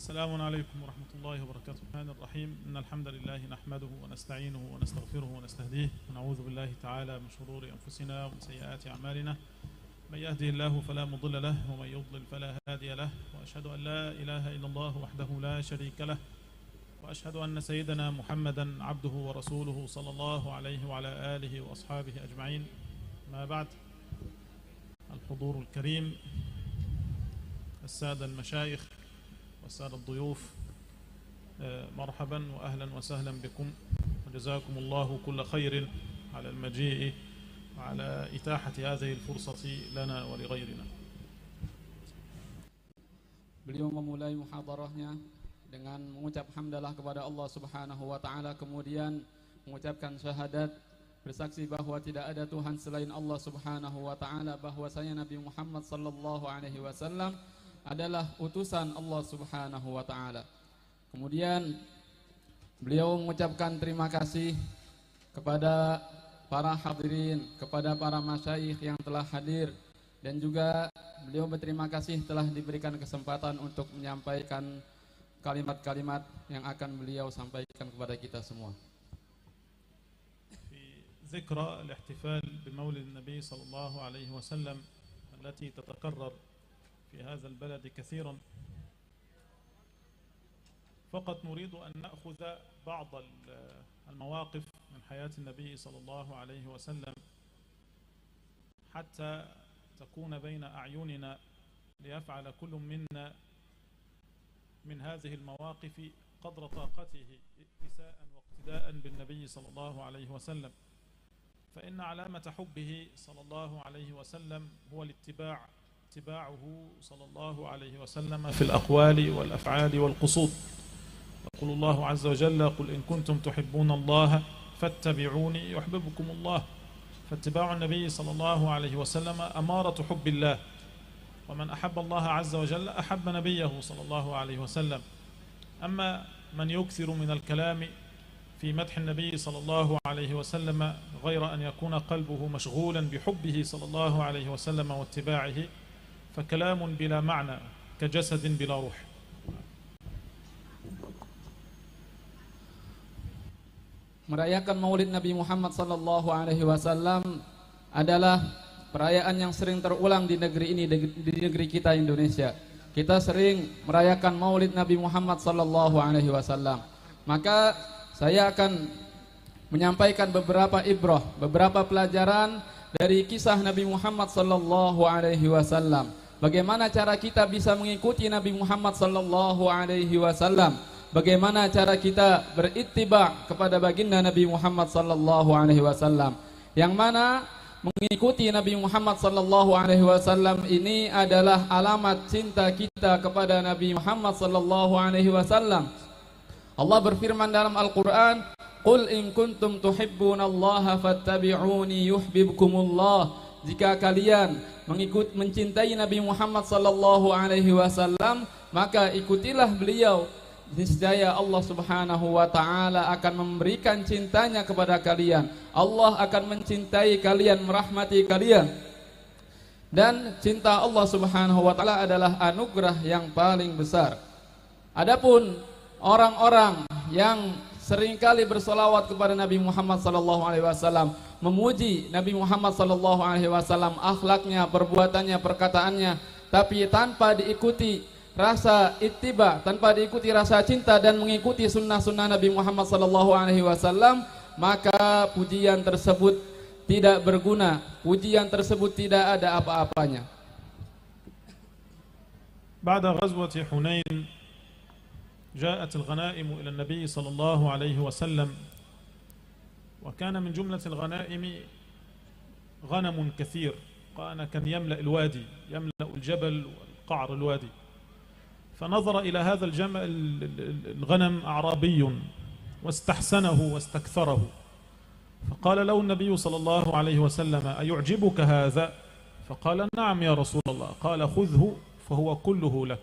السلام عليكم ورحمة الله وبركاته. الرحمن الرحيم. إن الحمد لله نحمده ونستعينه ونستغفره ونستهديه ونعوذ بالله تعالى من شرور أنفسنا ومن سيئات أعمالنا. من يهده الله فلا مضل له ومن يضلل فلا هادي له، وأشهد أن لا إله إلا الله وحده لا شريك له، وأشهد أن سيدنا محمدا عبده ورسوله صلى الله عليه وعلى آله وأصحابه أجمعين. ما بعد، الحضور الكريم، السادة المشايخ والسادة الضيوف، مرحبا وأهلا وسهلا بكم، وجزاكم الله كل خير على المجيء وعلى إتاحة هذه الفرصة لنا ولغيرنا. Beliau memulai muhadarahnya dengan mengucap hamdalah kepada Allah Subhanahu wa taala, kemudian mengucapkan syahadat bersaksi bahwa tidak ada Tuhan selain Allah Subhanahu wa taala, bahwasanya Nabi Muhammad sallallahu alaihi wasallam adalah utusan Allah Subhanahu wa taala. Kemudian beliau mengucapkan terima kasih kepada para hadirin, kepada para masyayikh yang telah hadir, dan juga beliau berterima kasih telah diberikan kesempatan untuk menyampaikan kalimat-kalimat yang akan beliau sampaikan kepada kita semua. في ذكرى الاحتفال بمولد النبي صلى الله عليه وسلم التي تتكرر في هذا البلد كثيرا، فقط نريد أن نأخذ بعض المواقف من حياة النبي صلى الله عليه وسلم حتى تكون بين أعيننا، ليفعل كل منا من هذه المواقف قدر طاقته اتساء واقتداء بالنبي صلى الله عليه وسلم. فإن علامة حبه صلى الله عليه وسلم هو اتباعه صلى الله عليه وسلم في الأقوال والأفعال والقصود. يقول الله عز وجل: قل إن كنتم تحبون الله فاتبعوني يحببكم الله. فاتباع النبي صلى الله عليه وسلم أمارة حب الله، ومن أحب الله عز وجل أحب نبيه صلى الله عليه وسلم. أما من يكثر من الكلام في مدح النبي صلى الله عليه وسلم غير أن يكون قلبه مشغولا بحبه صلى الله عليه وسلم واتباعه، فكلام بلا معنى كجسد بلا روح. Merayakan Maulid Nabi Muhammad sallallahu alaihi wasallam adalah perayaan yang sering terulang di negeri ini, di negeri kita Indonesia. Kita sering merayakan Maulid Nabi Muhammad sallallahu alaihi wasallam. Maka saya akan menyampaikan beberapa ibrah, beberapa pelajaran dari kisah Nabi Muhammad sallallahu alaihi wasallam. Bagaimana cara kita bisa mengikuti Nabi Muhammad sallallahu alaihi wasallam? Bagaimana cara kita berittiba kepada baginda Nabi Muhammad sallallahu alaihi wasallam? Yang mana mengikuti Nabi Muhammad sallallahu alaihi wasallam ini adalah alamat cinta kita kepada Nabi Muhammad sallallahu alaihi wasallam. Allah berfirman dalam Al-Qur'an, "Qul in kuntum tuhibbunallaha fattabi'uni yuhibbukumullah." Jika kalian mencintai Nabi Muhammad sallallahu alaihi wasallam, maka ikutilah beliau. Niscaya Allah Subhanahu wa taala akan memberikan cintanya kepada kalian. Allah akan mencintai kalian, merahmati kalian. Dan cinta Allah Subhanahu wa taala adalah anugerah yang paling besar. Adapun orang-orang yang seringkali bersolawat kepada Nabi Muhammad sallallahu alaihi wasallam, memuji Nabi Muhammad sallallahu alaihi wasallam, akhlaknya, perbuatannya, perkataannya, tapi tanpa diikuti rasa ittiba, tanpa diikuti rasa cinta dan mengikuti sunnah-sunnah Nabi Muhammad sallallahu alaihi wasallam, maka pujian tersebut tidak berguna, pujian tersebut tidak ada apa-apanya. بعد غزوة حنين جاءت الغنائم إلى النبي صلى الله عليه وسلم، وكان من جملة الغنائم غنم كثير كان يملأ الوادي، يملأ الجبل والقعر الوادي. فنظر إلى هذا الغنم أعرابي واستحسنه واستكثره، فقال له النبي صلى الله عليه وسلم: أيعجبك هذا؟ فقال: نعم يا رسول الله. قال: خذه فهو كله لك.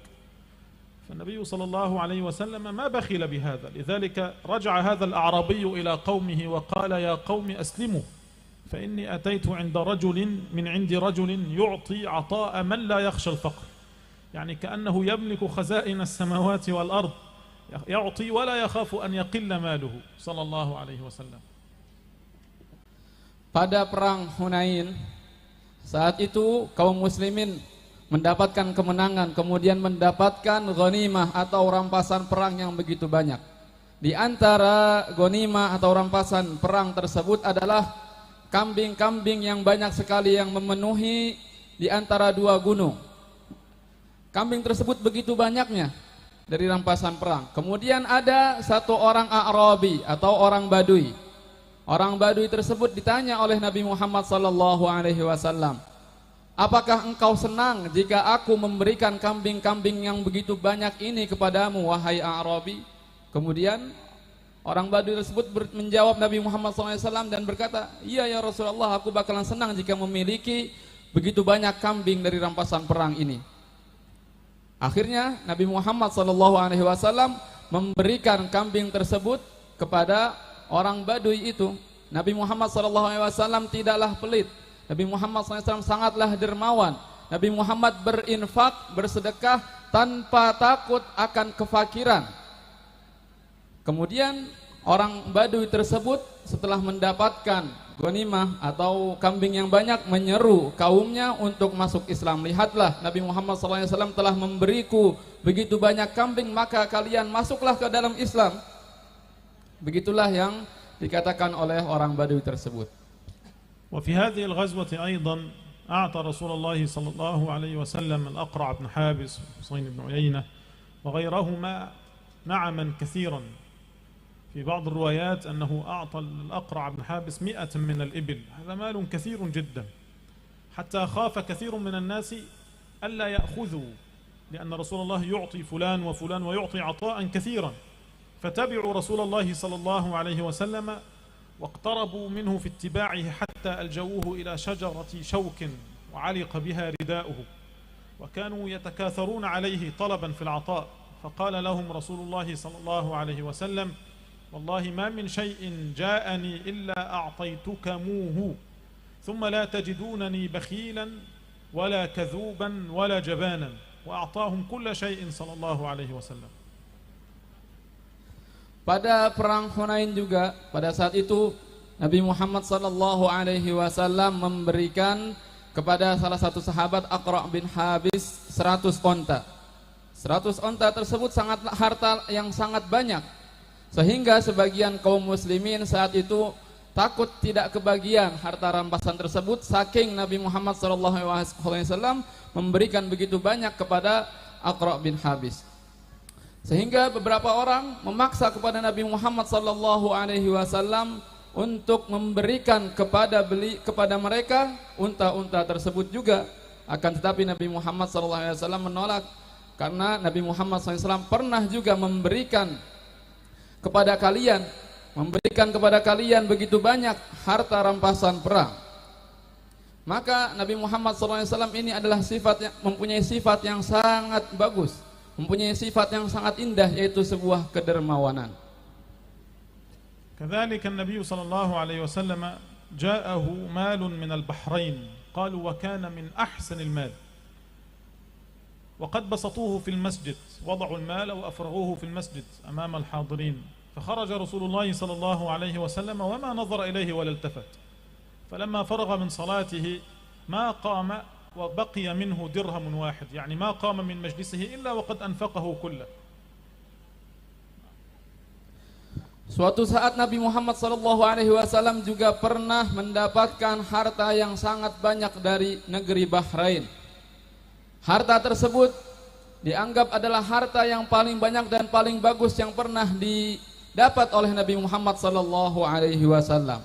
فالنبي صلى الله عليه وسلم ما بخل بهذا، لذلك رجع هذا الأعرابي إلى قومه وقال: يا قوم أسلموا، فإني أتيت عند رجل من عند رجل يعطي عطاء من لا يخشى الفقر. يعني كأنه يملك خزائن السماوات والأرض يعطي ولا يخاف أن يقل ماله صلى الله عليه وسلم. Pada perang Hunain, saat itu kaum muslimin mendapatkan kemenangan, kemudian mendapatkan ghanimah atau rampasan perang yang begitu banyak. Di antara ghanimah atau rampasan perang tersebut adalah kambing-kambing yang banyak sekali yang memenuhi di antara dua gunung. Kambing tersebut begitu banyaknya dari rampasan perang. Kemudian ada satu orang A'rabi atau orang Badui. Orang Badui tersebut ditanya oleh Nabi Muhammad SAW, apakah engkau senang jika aku memberikan kambing-kambing yang begitu banyak ini kepadamu, wahai A'rabi? Kemudian orang Badui tersebut menjawab Nabi Muhammad SAW dan berkata, iya ya Rasulullah, aku bakalan senang jika memiliki begitu banyak kambing dari rampasan perang ini. Akhirnya Nabi Muhammad SAW memberikan kambing tersebut kepada orang Badui itu. Nabi Muhammad SAW tidaklah pelit. Nabi Muhammad SAW sangatlah dermawan. Nabi Muhammad berinfak, bersedekah tanpa takut akan kefakiran. Kemudian orang Badui tersebut setelah mendapatkan ghanimah atau kambing yang banyak menyeru kaumnya untuk masuk Islam. Lihatlah, Nabi Muhammad SAW telah memberiku begitu banyak kambing, maka kalian masuklah ke dalam Islam. Begitulah yang dikatakan oleh orang Badui tersebut. وفي هذه الغزوة أيضا أعطى رسول الله صلى الله عليه وسلم الأقرع بن حابس وحسين بن عيينة وغيرهما نعما كثيرا. في بعض الروايات أنه أعطى الأقرع بن حابس 100 من الإبل. هذا مال كثير جدا حتى خاف كثير من الناس ألا يأخذوا، لأن رسول الله يعطي فلان وفلان ويعطي عطاء كثيرا، فتبعوا رسول الله صلى الله عليه وسلم واقتربوا منه في اتباعه حتى ألجوه إلى شجرة شوك وعلق بها رداؤه، وكانوا يتكاثرون عليه طلبا في العطاء، فقال لهم رسول الله صلى الله عليه وسلم والله ما من شيء جاءني إلا أعطيتكموه ثم لا تجدونني بخيلا ولا كذوبا ولا جبانا، وأعطاهم كل شيء صلى الله عليه وسلم. Pada perang Hunain juga, pada saat itu Nabi Muhammad SAW memberikan kepada salah satu sahabat Aqra' bin Habis 100 onta. 100 onta tersebut sangat harta yang sangat banyak, sehingga sebagian kaum muslimin saat itu takut tidak kebagian harta rampasan tersebut, saking Nabi Muhammad SAW memberikan begitu banyak kepada Aqra' bin Habis. Sehingga beberapa orang memaksa kepada Nabi Muhammad SAW untuk memberikan kepada mereka unta-unta tersebut juga. Akan tetapi Nabi Muhammad SAW menolak, karena Nabi Muhammad SAW pernah juga memberikan kepada kalian begitu banyak harta rampasan perang. Maka Nabi Muhammad SAW ini adalah mempunyai sifat yang sangat bagus, mempunyai sifat yang sangat indah, yaitu sebuah kedermawanan. كذلك النبي صلى الله عليه وسلم جاءه مال من البحرين قالوا وكان من أحسن المال، وقد بسطوه في المسجد، وضعوا المال وأفرغوه في المسجد أمام الحاضرين، فخرج رسول الله صلى الله عليه وسلم وما نظر إليه ولا التفت، فلما فرغ من صلاته ما قام وبقي منه درهم واحد، يعني ما قام من مجلسه إلا وقد أنفقه كله. Suatu saat Nabi Muhammad SAW juga pernah mendapatkan harta yang sangat banyak dari negeri Bahrain. Harta tersebut dianggap adalah harta yang paling banyak dan paling bagus yang pernah didapat oleh Nabi Muhammad SAW.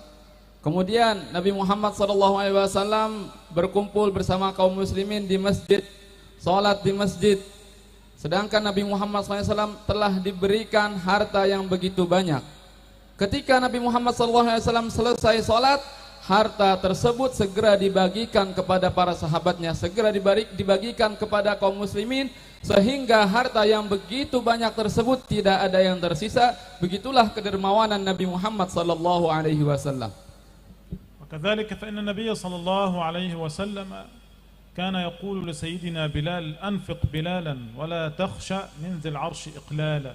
Kemudian Nabi Muhammad SAW berkumpul bersama kaum muslimin di masjid, sholat di masjid. Sedangkan Nabi Muhammad SAW telah diberikan harta yang begitu banyak. Ketika Nabi Muhammad SAW selesai sholat, harta tersebut segera dibagikan kepada para sahabatnya, segera dibagikan kepada kaum muslimin, sehingga harta yang begitu banyak tersebut tidak ada yang tersisa. Begitulah kedermawanan Nabi Muhammad SAW. وكذلك فإن النبي صلى الله عليه وسلم كان يقول لسيدنا بلال: أنفق بلالا ولا تخشى من ذي العرش إقلالا،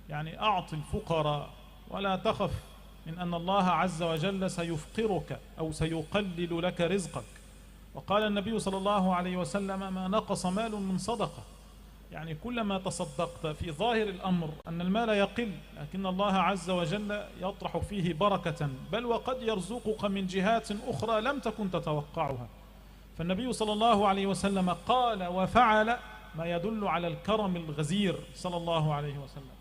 يعني أعط الفقراء ولا تخف من أن الله عز وجل سيفقرك أو سيقلل لك رزقك. وقال النبي صلى الله عليه وسلم: ما نقص مال من صدقة، يعني كلما تصدقت في ظاهر الأمر أن المال يقل، لكن الله عز وجل يطرح فيه بركة، بل وقد يرزقك من جهات أخرى لم تكن تتوقعها. فالنبي صلى الله عليه وسلم قال وفعل ما يدل على الكرم الغزير صلى الله عليه وسلم.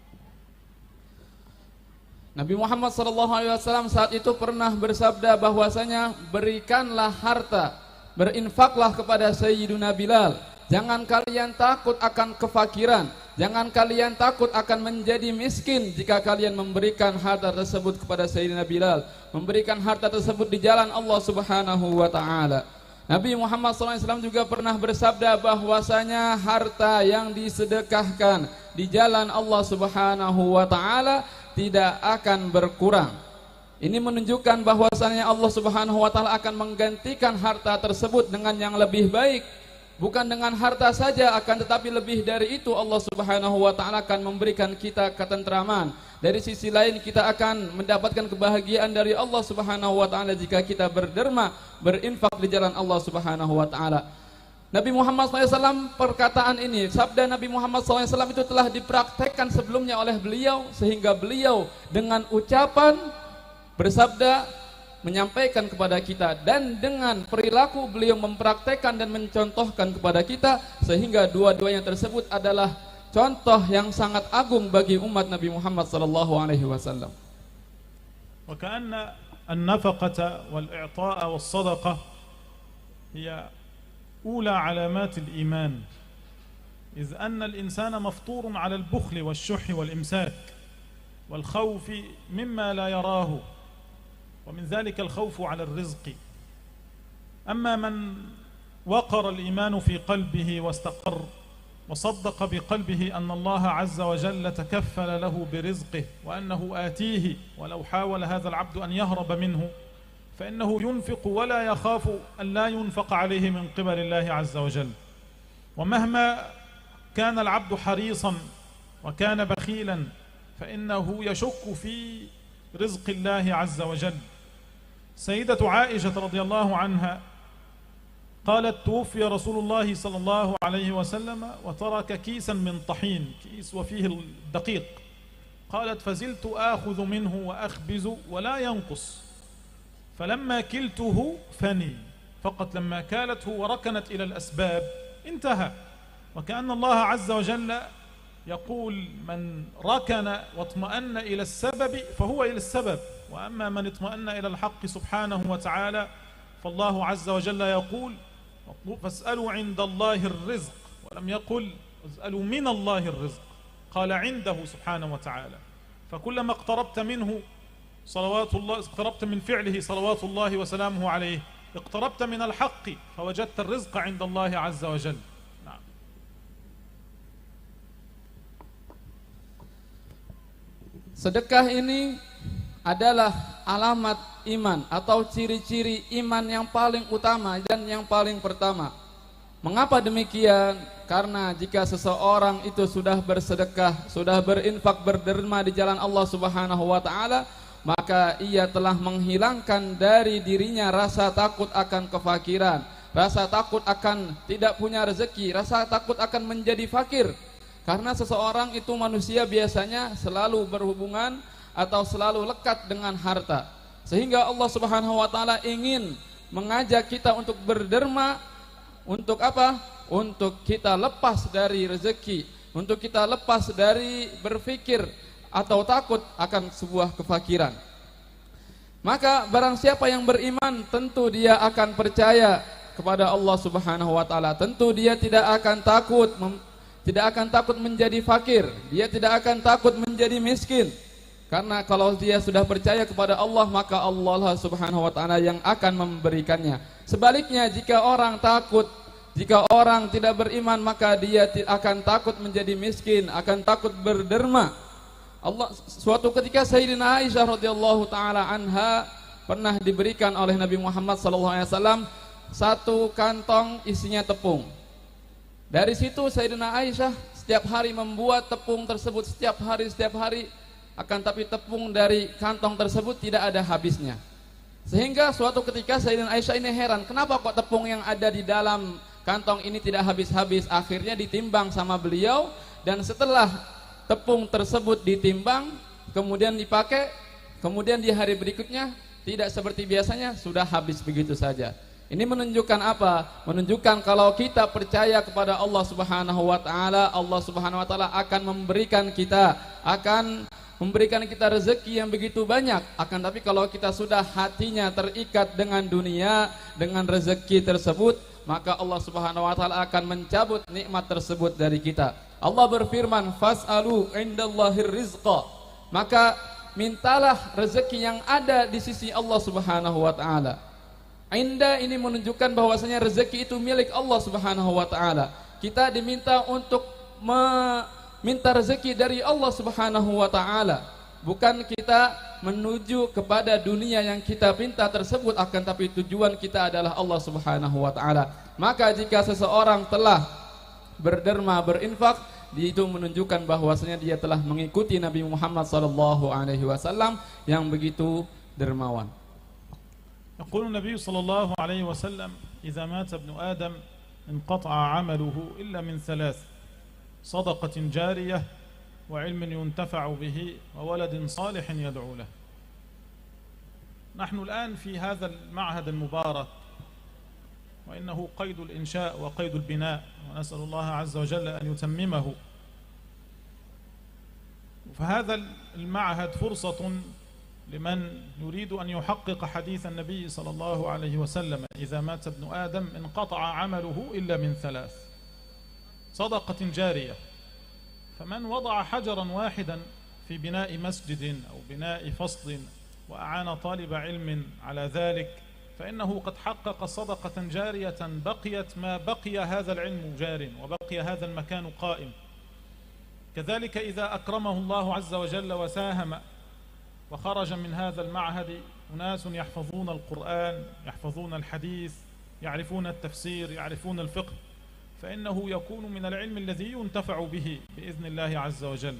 Nabi Muhammad SAW saat itu pernah bersabda bahwasanya berikanlah harta, berinfaklah kepada Sayyiduna Bilal. Jangan kalian takut akan kefakiran, jangan kalian takut akan menjadi miskin jika kalian memberikan harta tersebut kepada Sayyidina Bilal, memberikan harta tersebut di jalan Allah Subhanahu wa Ta'ala. Nabi Muhammad SAW juga pernah bersabda bahwasanya harta yang disedekahkan di jalan Allah Subhanahu wa Ta'ala tidak akan berkurang. Ini menunjukkan bahwasanya Allah Subhanahu wa Ta'ala akan menggantikan harta tersebut dengan yang lebih baik. Bukan dengan harta saja, akan tetapi lebih dari itu Allah Subhanahu wa Ta'ala akan memberikan kita ketentraman. Dari sisi lain kita akan mendapatkan kebahagiaan dari Allah Subhanahu wa Ta'ala jika kita berderma, berinfak di jalan Allah Subhanahu wa Ta'ala. Nabi Muhammad SAW perkataan ini, sabda Nabi Muhammad SAW itu telah dipraktekkan sebelumnya oleh beliau, sehingga beliau dengan ucapan bersabda menyampaikan kepada kita, dan dengan perilaku beliau mempraktekkan dan mencontohkan kepada kita, sehingga dua-duanya tersebut adalah contoh yang sangat agung bagi umat Nabi Muhammad SAW. وكأن النفقة والإعطاء والصدقة هي أولى علامات الإيمان، إذ أن الإنسان مفطور على البخل والشح والإمساك والخوف مما لا يراه، ومن ذلك الخوف على الرزق. أما من وقر الإيمان في قلبه واستقر وصدق بقلبه أن الله عز وجل تكفل له برزقه وأنه آتيه، ولو حاول هذا العبد أن يهرب منه فإنه ينفق ولا يخاف أن لا ينفق عليه من قبل الله عز وجل. ومهما كان العبد حريصا وكان بخيلا فإنه يشك في رزق الله عز وجل. سيدة عائشة رضي الله عنها قالت: توفي رسول الله صلى الله عليه وسلم وترك كيسا من طحين، كيس وفيه الدقيق. قالت: فزلت آخذ منه وأخبز ولا ينقص، فلما كلته فني، فقط لما كالته وركنت إلى الأسباب انتهى. وكأن الله عز وجل يقول: من ركن واطمأن إلى السبب فهو إلى السبب، وأما من اطمأن إلى الحق سبحانه وتعالى فالله عز وجل يقول: فاسألوا عند الله الرزق، ولم يقل اسألوا من الله الرزق، قال عنده سبحانه وتعالى. فكلما اقتربت منه صلوات الله، اقتربت من فعله صلوات الله وسلامه عليه، اقتربت من الحق فوجدت الرزق عند الله عز وجل. نعم. Sedekah ini adalah alamat iman atau ciri-ciri iman yang paling utama dan yang paling pertama. Mengapa demikian? Karena jika seseorang itu sudah bersedekah, sudah berinfak, berderma di jalan Allah Subhanahu wa Ta'ala, maka ia telah menghilangkan dari dirinya rasa takut akan kefakiran, rasa takut akan tidak punya rezeki, rasa takut akan menjadi fakir. Karena seseorang itu manusia biasanya selalu berhubungan atau selalu lekat dengan harta. Sehingga Allah Subhanahu wa Ta'ala ingin mengajak kita untuk berderma. Untuk apa? Untuk kita lepas dari rezeki, untuk kita lepas dari berpikir atau takut akan sebuah kefakiran. Maka barang siapa yang beriman, tentu dia akan percaya kepada Allah Subhanahu wa Ta'ala. Tentu dia tidak akan takut menjadi fakir, dia tidak akan takut menjadi miskin. Karena kalau dia sudah percaya kepada Allah, maka Allah Subhanahu wa Ta'ala yang akan memberikannya. Sebaliknya, jika orang takut, jika orang tidak beriman, maka dia akan takut menjadi miskin, akan takut berderma. Suatu ketika Sayyidina Aisyah radhiyallahu taala anha pernah diberikan oleh Nabi Muhammad sallallahu alaihi wasallam satu kantong isinya tepung. Dari situ Sayyidina Aisyah setiap hari membuat tepung tersebut setiap hari, akan tapi tepung dari kantong tersebut tidak ada habisnya. Sehingga suatu ketika Sayyidina Aisyah ini heran, kenapa kok tepung yang ada di dalam kantong ini tidak habis-habis. Akhirnya ditimbang sama beliau, dan setelah tepung tersebut ditimbang kemudian dipakai, kemudian di hari berikutnya tidak seperti biasanya, sudah habis begitu saja. Ini menunjukkan apa? Menunjukkan kalau kita percaya kepada Allah Subhanahu wa taala, Allah Subhanahu wa taala akan memberikan kita rezeki yang begitu banyak. Akan tapi kalau kita sudah hatinya terikat dengan dunia, dengan rezeki tersebut, maka Allah Subhanahu wa taala akan mencabut nikmat tersebut dari kita. Allah berfirman, "Fas'alu 'indallahir rizqa." Maka mintalah rezeki yang ada di sisi Allah Subhanahu wa taala. Inda ini menunjukkan bahwasanya rezeki itu milik Allah Subhanahu wa taala. Kita diminta untuk meminta rezeki dari Allah Subhanahu wa taala, bukan kita menuju kepada dunia yang kita pinta tersebut, akan tapi tujuan kita adalah Allah Subhanahu wa taala. Maka jika seseorang telah berderma, berinfak, itu menunjukkan bahwasanya dia telah mengikuti Nabi Muhammad sallallahu alaihi wasallam yang begitu dermawan. يقول النبي صلى الله عليه وسلم: إذا مات ابن آدم انقطع عمله إلا من ثلاث: صدقة جارية، وعلم ينتفع به، وولد صالح يدعو له. نحن الآن في هذا المعهد المبارك، وإنه قيد الإنشاء وقيد البناء، ونسأل الله عز وجل أن يتممه. فهذا المعهد فرصة لمن يريد أن يحقق حديث النبي صلى الله عليه وسلم: إذا مات ابن آدم انقطع عمله إلا من ثلاث: صدقة جارية. فمن وضع حجرا واحدا في بناء مسجد أو بناء فصل وأعان طالب علم على ذلك، فإنه قد حقق صدقة جارية بقيت ما بقي هذا العلم جار وبقي هذا المكان قائم. كذلك إذا أكرمه الله عز وجل وساهم وخرج من هذا المعهد أناس يحفظون القرآن، يحفظون الحديث، يعرفون التفسير، يعرفون الفقه، فإنه يكون من العلم الذي ينتفع به بإذن الله عز وجل.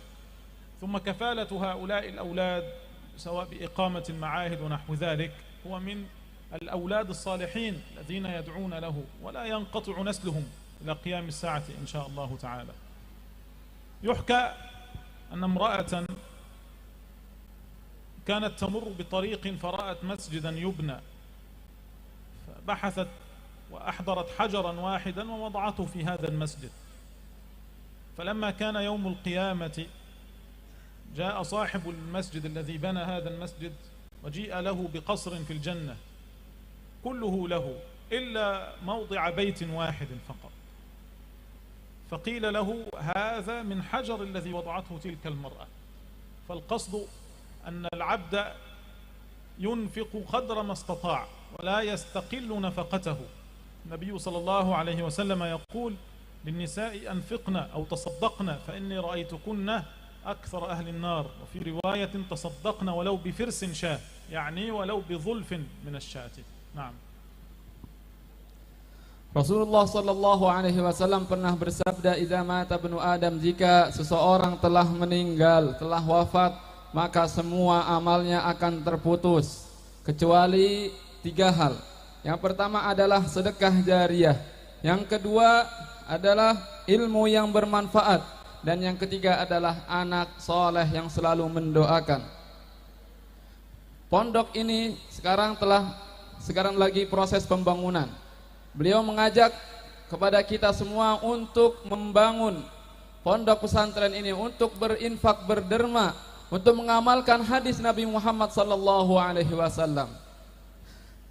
ثم كفالة هؤلاء الأولاد سواء بإقامة المعاهد ونحو ذلك هو من الأولاد الصالحين الذين يدعون له ولا ينقطع نسلهم إلى قيام الساعة إن شاء الله تعالى. يحكى أن امرأة كانت تمر بطريق فرأت مسجدا يبنى، فبحثت وأحضرت حجرا واحدا ووضعته في هذا المسجد. فلما كان يوم القيامة جاء صاحب المسجد الذي بنى هذا المسجد وجيء له بقصر في الجنة كله له إلا موضع بيت واحد فقط. فقيل له: هذا من حجر الذي وضعته تلك المرأة. فالقصد أن العبد ينفق قدر ما استطاع ولا يستقل نفقته. النبي صلى الله عليه وسلم يقول للنساء: أنفقن أو تصدقن فإني رأيتكن أكثر أهل النار. وفي رواية: تصدقن ولو بفرس شاة، يعني ولو بظلف من الشاة. نعم. Rasulullah sallallahu alaihi wasallam pernah bersabda, "Idza mata ibnu Adam," jika seseorang telah meninggal, telah wafat, maka semua amalnya akan terputus kecuali 3 hal. Yang pertama adalah sedekah jariyah, yang kedua adalah ilmu yang bermanfaat, dan yang ketiga adalah anak soleh yang selalu mendoakan. Pondok ini sekarang lagi proses pembangunan. Beliau mengajak kepada kita semua untuk membangun pondok pesantren ini, untuk berinfak, berderma, untuk mengamalkan hadis Nabi Muhammad sallallahu alaihi wasallam.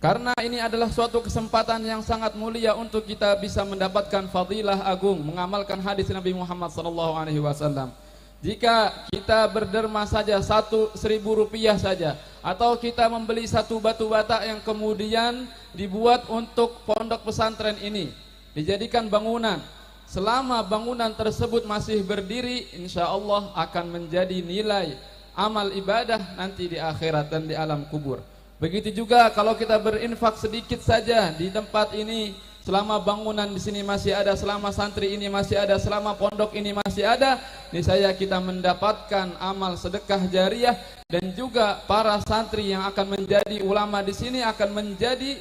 Karena ini adalah suatu kesempatan yang sangat mulia untuk kita bisa mendapatkan fadilah agung, mengamalkan hadis Nabi Muhammad sallallahu alaihi wasallam. Jika kita berderma saja 1.000 rupiah saja, atau kita membeli 1 batu bata yang kemudian dibuat untuk pondok pesantren ini, dijadikan bangunan, selama bangunan tersebut masih berdiri, insya Allah akan menjadi nilai amal ibadah nanti di akhirat dan di alam kubur. Begitu juga kalau kita berinfak sedikit saja di tempat ini, selama bangunan di sini masih ada, selama santri ini masih ada, selama pondok ini masih ada, niscaya kita mendapatkan amal sedekah jariah, dan juga para santri yang akan menjadi ulama di sini akan menjadi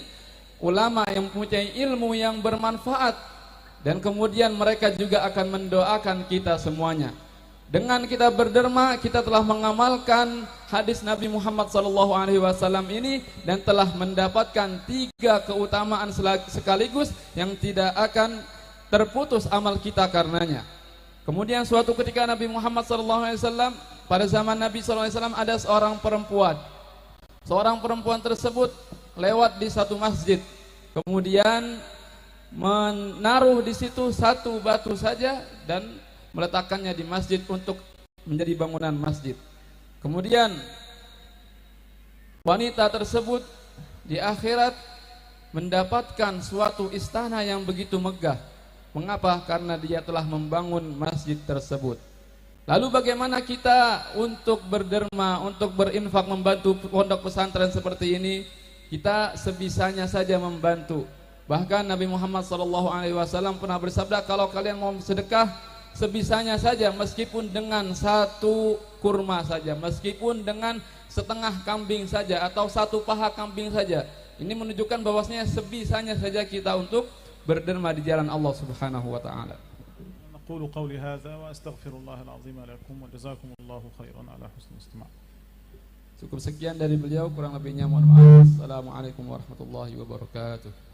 ulama yang mempunyai ilmu yang bermanfaat, dan kemudian mereka juga akan mendoakan kita semuanya. Dengan kita berderma, kita telah mengamalkan hadis Nabi Muhammad SAW ini dan telah mendapatkan 3 keutamaan sekaligus yang tidak akan terputus amal kita karenanya. Kemudian suatu ketika Nabi Muhammad SAW, pada zaman Nabi SAW ada seorang perempuan. Seorang perempuan tersebut lewat di satu masjid, kemudian menaruh di situ satu batu saja dan meletakkannya di masjid untuk menjadi bangunan masjid. Kemudian wanita tersebut di akhirat mendapatkan suatu istana yang begitu megah. Mengapa? Karena dia telah membangun masjid tersebut. Lalu bagaimana kita untuk berderma, untuk berinfak, membantu pondok pesantren seperti ini? Kita sebisanya saja membantu. Bahkan Nabi Muhammad SAW pernah bersabda, kalau kalian mau sedekah, sebisanya saja, meskipun dengan 1 kurma saja, meskipun dengan setengah kambing saja, atau 1 paha kambing saja. Ini menunjukkan bahwasanya sebisanya saja kita untuk berderma di jalan Allah Subhanahu wa taala. Aqulu qawli hadza wa astaghfirullahal azim lakum wa jazakumullahu khairan ala husnil istima'. Cukup sekian dari beliau, kurang lebihnya mohon maaf. Assalamualaikum warahmatullahi wabarakatuh.